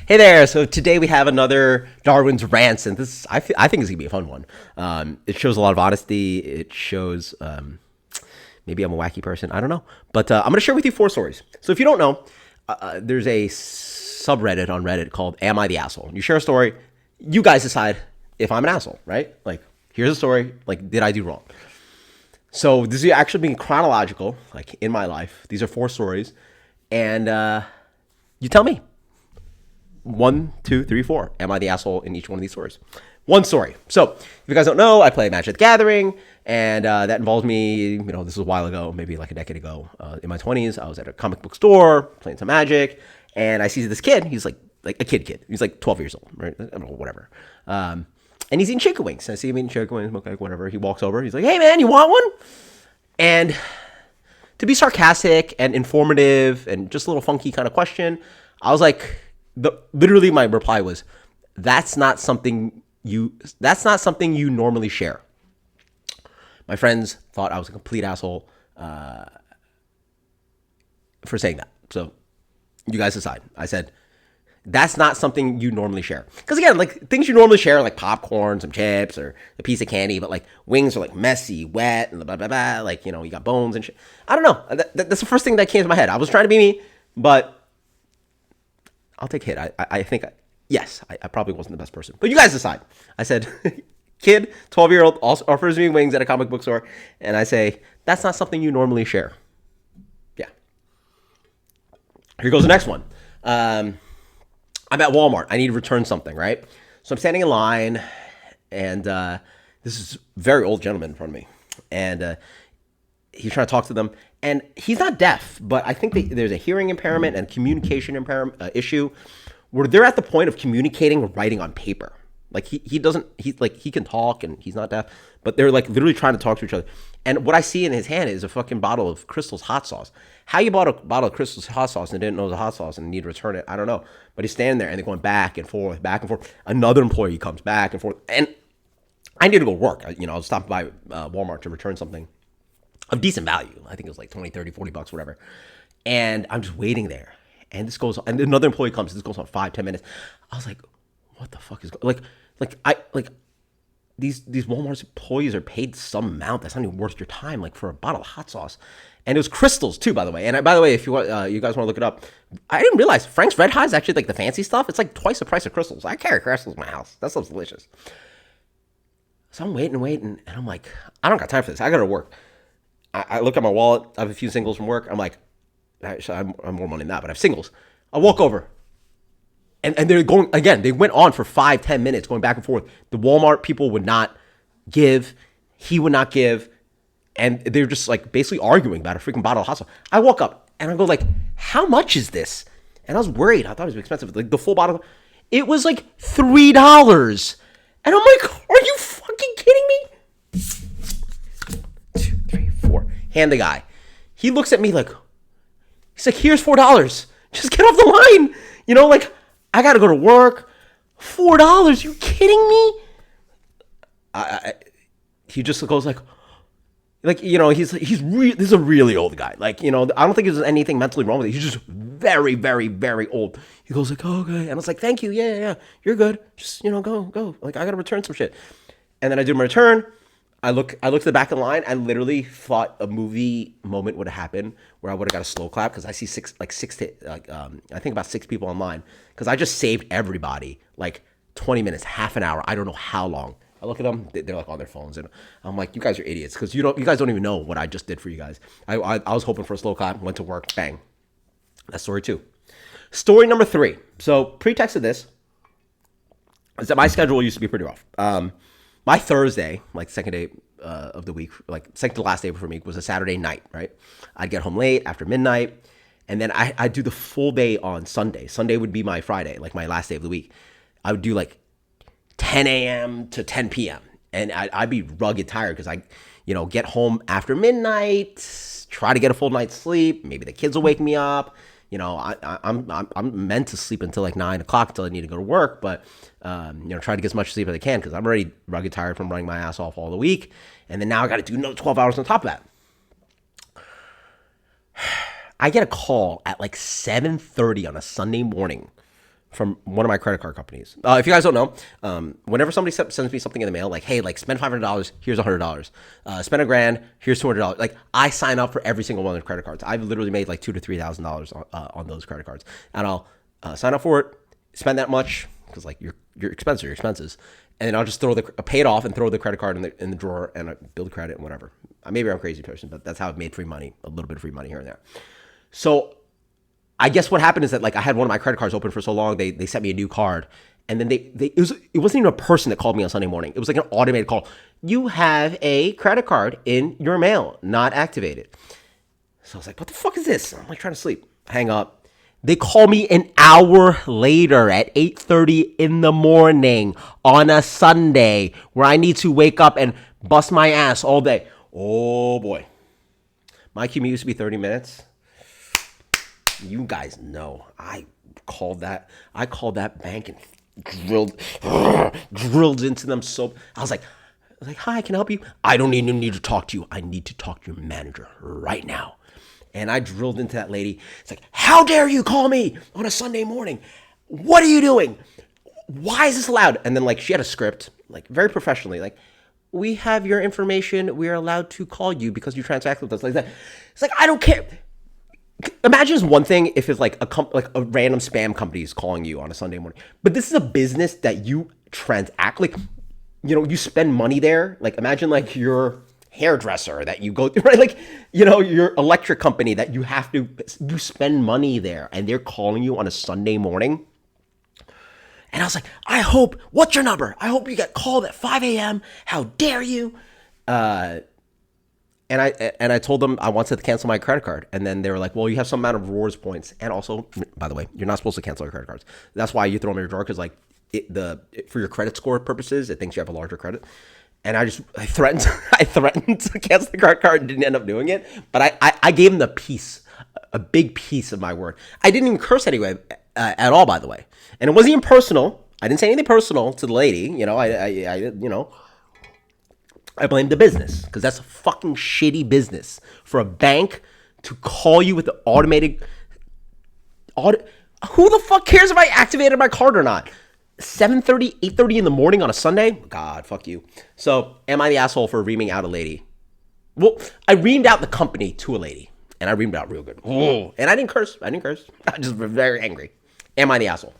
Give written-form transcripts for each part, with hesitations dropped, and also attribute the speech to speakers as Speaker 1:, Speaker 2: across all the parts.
Speaker 1: Hey there. So today we have another Darwin's Rants, and I think it's gonna be a fun one. It shows a lot of honesty. It shows maybe I'm a wacky person. I don't know, but I'm gonna share with you four stories. So if you don't know, there's a subreddit on Reddit called "Am I the Asshole?" You share a story, you guys decide if I'm an asshole, right? Like, here's a story. Like, did I do wrong? So this is actually being chronological, like in my life. These are four stories, and you tell me. One, two, three, four. Am I the asshole in each one of these stories? One story. So, if you guys don't know, I play Magic the Gathering, and that involves me, this was a while ago, maybe like a decade ago, in my 20s. I was at a comic book store playing some Magic, and I see this kid. He's like a kid. He's like 12 years old, right? I don't know, whatever. And he's eating chicken wings. I see him eating chicken wings, okay, whatever. He walks over. He's like, hey, man, you want one? And to be sarcastic and informative and just a little funky kind of question, I was like, literally my reply was, that's not something you normally share. My friends thought I was a complete asshole for saying that. So you guys decide. I said, that's not something you normally share. Because again, like things you normally share, like popcorn, some chips, or a piece of candy, but like wings are like messy, wet, and blah, blah, blah. Like, you got bones and shit. I don't know. That's the first thing that came to my head. I was trying to be me, but I'll take hit. I think, yes, I probably wasn't the best person. But you guys decide. I said, kid, 12-year-old, also offers me wings at a comic book store. And I say, that's not something you normally share. Yeah. Here goes the next one. I'm at Walmart. I need to return something, right? So I'm standing in line. And this is a very old gentleman in front of me. And he's trying to talk to them. And he's not deaf, but I think there's a hearing impairment and communication impairment issue where they're at the point of communicating or writing on paper. Like he can talk and he's not deaf, but they're like literally trying to talk to each other. And what I see in his hand is a fucking bottle of Crystal's hot sauce. How you bought a bottle of Crystal's hot sauce and didn't know it was a hot sauce and need to return it, I don't know. But he's standing there and they're going back and forth, back and forth. Another employee comes back and forth. And I need to go work. I was stopping by Walmart to return something of decent value. I think it was like 20, 30, 40 bucks, whatever. And I'm just waiting there. And this goes on, and another employee comes, this goes on 5-10 minutes. I was like, what the fuck is going these Walmart employees are paid some amount that's not even worth your time, like for a bottle of hot sauce. And it was Crystals too, by the way. And by the way, if you want, you guys want to look it up, I didn't realize Frank's Red Hot is actually like the fancy stuff. It's like twice the price of Crystals. I carry Crystals in my house. That stuff's delicious. So I'm waiting, and I'm like, I don't got time for this. I got to work. I look at my wallet. I have a few singles from work. I'm like, actually, I'm more money than that, but I have singles. I walk over. And they're going, again, they went on for 5-10 minutes going back and forth. The Walmart people would not give. He would not give. And they're just like basically arguing about a freaking bottle of hot sauce. I walk up and I go like, how much is this? And I was worried. I thought it was expensive. Like the full bottle, it was like $3. And I'm like, are you fucking kidding me? Hand the guy. He looks at me like, he's like, here's $4. Just get off the line. Like, I got to go to work. $4. You kidding me? He just goes like, this is a really old guy. Like, I don't think there's anything mentally wrong with it. He's just very, very, very old. He goes like, oh, okay. And I was like, thank you. Yeah. You're good. Just, go. Like, I got to return some shit. And then I do my return. I look to the back of the line. I literally thought a movie moment would have happened where I would have got a slow clap because I see I think about 6 people online because I just saved everybody like 20 minutes, half an hour. I don't know how long. I look at them, they're like on their phones, and I'm like, you guys are idiots because you guys don't even know what I just did for you guys. I was hoping for a slow clap, went to work, bang. That's story 2. Story number 3. So pretext of this is that my schedule used to be pretty rough. My Thursday, like second day of the week, like second to last day for me, was a Saturday night, right? I'd get home late after midnight, and then I'd do the full day on Sunday. Sunday would be my Friday, like my last day of the week. I would do like 10 a.m. to 10 p.m. And I'd be rugged tired because I, get home after midnight, try to get a full night's sleep. Maybe the kids will wake me up. I'm meant to sleep until like 9 o'clock until I need to go to work, but try to get as much sleep as I can because I'm already rugged tired from running my ass off all the week, and then now I got to do another 12 hours on top of that. I get a call at like 7:30 on a Sunday morning from one of my credit card companies. If you guys don't know, whenever somebody sends me something in the mail, like, hey, like spend $500, here's $100. Spend $1,000, here's $200. Like, I sign up for every single one of the credit cards. I've literally made like $2,000 to $3,000 on those credit cards, and I'll sign up for it, spend that much because like your expenses, and then I'll just pay it off and throw the credit card in the drawer and build credit and whatever. Maybe I'm a crazy person, but that's how I've made free money, a little bit of free money here and there. So I guess what happened is that like I had one of my credit cards open for so long, they sent me a new card, and then it wasn't even a person that called me on Sunday morning. It was like an automated call. You have a credit card in your mail, not activated. So I was like, what the fuck is this? I'm like trying to sleep. Hang up. They call me an hour later at 8:30 in the morning on a Sunday where I need to wake up and bust my ass all day. Oh boy. My commute used to be 30 minutes. You guys know I called that bank and drilled into them. So I was like, hi, can I help you? I don't even need to talk to you. I need to talk to your manager right now. And I drilled into that lady. It's like, how dare you call me on a Sunday morning? What are you doing? Why is this allowed? And then like she had a script, like very professionally, like, we have your information. We are allowed to call you because you transact with us like that. It's like, I don't care. Imagine it's one thing if it's like a random spam company is calling you on a Sunday morning, but this is a business that you transact, like, you know, you spend money there. Like, imagine like your hairdresser that you go through, right? Like, you know, your electric company that you spend money there, and they're calling you on a Sunday morning. And I was like, what's your number? I hope you get called at 5 a.m. How dare you? And I told them I wanted to cancel my credit card. And then they were like, well, you have some amount of rewards points. And also, by the way, you're not supposed to cancel your credit cards. That's why you throw them in your drawer, because like for your credit score purposes, it thinks you have a larger credit. And I threatened to cancel the credit card and didn't end up doing it. But I gave them a big piece of my word. I didn't even curse anyway at all, by the way. And it wasn't even personal. I didn't say anything personal to the lady. You know, I blamed the business, because that's a fucking shitty business for a bank to call you with the automated audit. Who the fuck cares if I activated my card or not? 7:30, 8:30 in the morning on a Sunday? God, fuck you. So, am I the asshole for reaming out a lady? Well, I reamed out the company to a lady, and I reamed out real good. And I didn't curse. I just was very angry. Am I the asshole?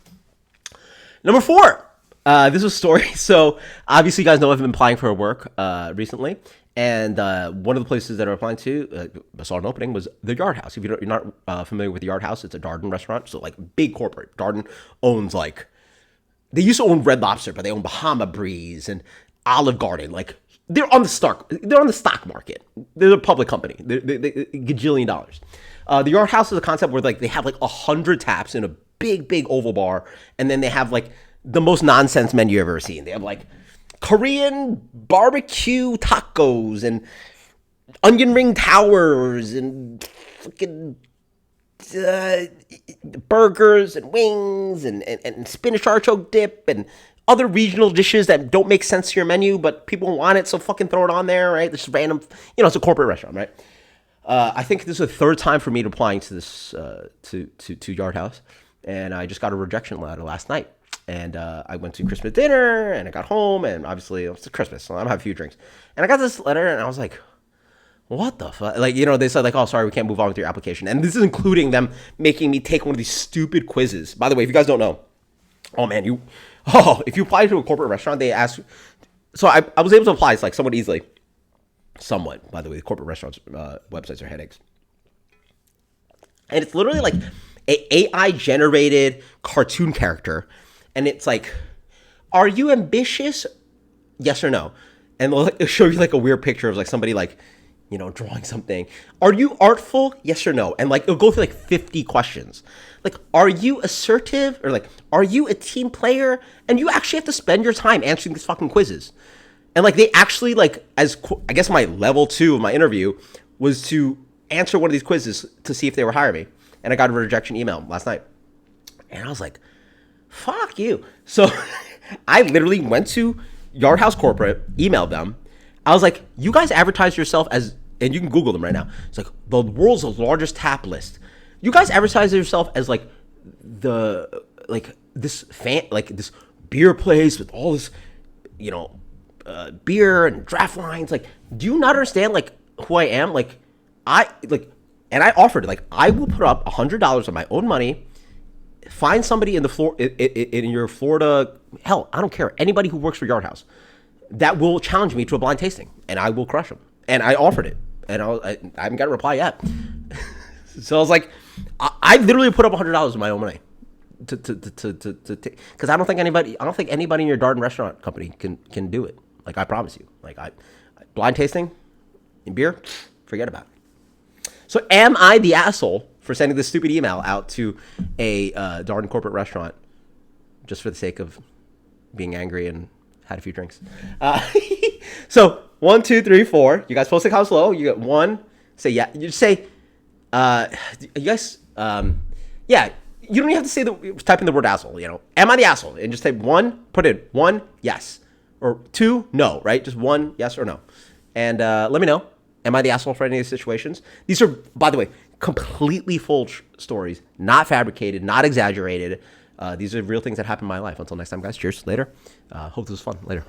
Speaker 1: Number 4. This was a story. So, obviously, you guys know I've been applying for work recently. And one of the places that I'm applying to, I saw an opening, was the Yard House. If you're not familiar with the Yard House, it's a Darden restaurant. So, like, big corporate. Darden owns, like, they used to own Red Lobster, but they own Bahama Breeze and Olive Garden. Like, they're on the stock market. They're a public company. They're gajillion dollars. The Yard House is a concept where like they have like 100 taps in a big oval bar, and then they have like the most nonsense menu you've ever seen. They have like Korean barbecue tacos and onion ring towers and fucking burgers and wings and spinach artichoke dip and other regional dishes that don't make sense to your menu, but people want it, so fucking throw it on there, right? This is random, you know, it's a corporate restaurant, right? I think this is the third time for me applying to this to Yard House, and I just got a rejection letter last night. And I went to Christmas dinner, and I got home, and obviously it's Christmas, so I'm gonna have a few drinks. And I got this letter, and I was like, what the fuck? Like, you know, they said like, oh, sorry, we can't move on with your application. And this is including them making me take one of these stupid quizzes. By the way, if you guys don't know, if you apply to a corporate restaurant, they ask. So I was able to apply. It's like somewhat easily. Somewhat, by the way, the corporate restaurants websites are headaches. And it's literally like a AI generated cartoon character. And it's like, are you ambitious? Yes or no? And it'll show you like a weird picture of like somebody like, you know, drawing something. Are you artful? Yes or no? And like, it'll go through like 50 questions. Like, are you assertive? Or like, are you a team player? And you actually have to spend your time answering these fucking quizzes. And like, they actually like, I guess my level 2 of my interview was to answer one of these quizzes to see if they were hiring me. And I got a rejection email last night. And I was like, fuck you. So I literally went to Yard House Corporate, emailed them. I was like, you guys advertise yourself as, and you can Google them right now. It's like the world's largest tap list. You guys advertise yourself as like this beer place with all this, you know, beer and draft lines. Like, do you not understand like who I am? Like, and I offered like I will put up $100 of my own money. Find somebody in in your Florida, hell, I don't care, anybody who works for Yard House that will challenge me to a blind tasting, and I will crush them. And I offered it, and I haven't got a reply yet. So I was like, I literally put up $100 of my own money to because I don't think anybody in your Darden restaurant company can do it. Like, I promise you. Like, blind tasting in beer, forget about it. So am I the asshole for sending this stupid email out to a Darden corporate restaurant just for the sake of being angry and had a few drinks? So 1, 2, 3, 4. You guys post the comments below. You get 1. Say yeah. You just say, you guys, yeah. You don't even have to say type in the word asshole. You know, am I the asshole? And just say 1. Put in 1, yes, or 2, no. Right? Just 1, yes or no. And let me know. Am I the asshole for any of these situations? These are, by the way, completely full stories, not fabricated, not exaggerated. These are real things that happen in my life. Until next time, guys. Cheers. Later. Hope this was fun. Later.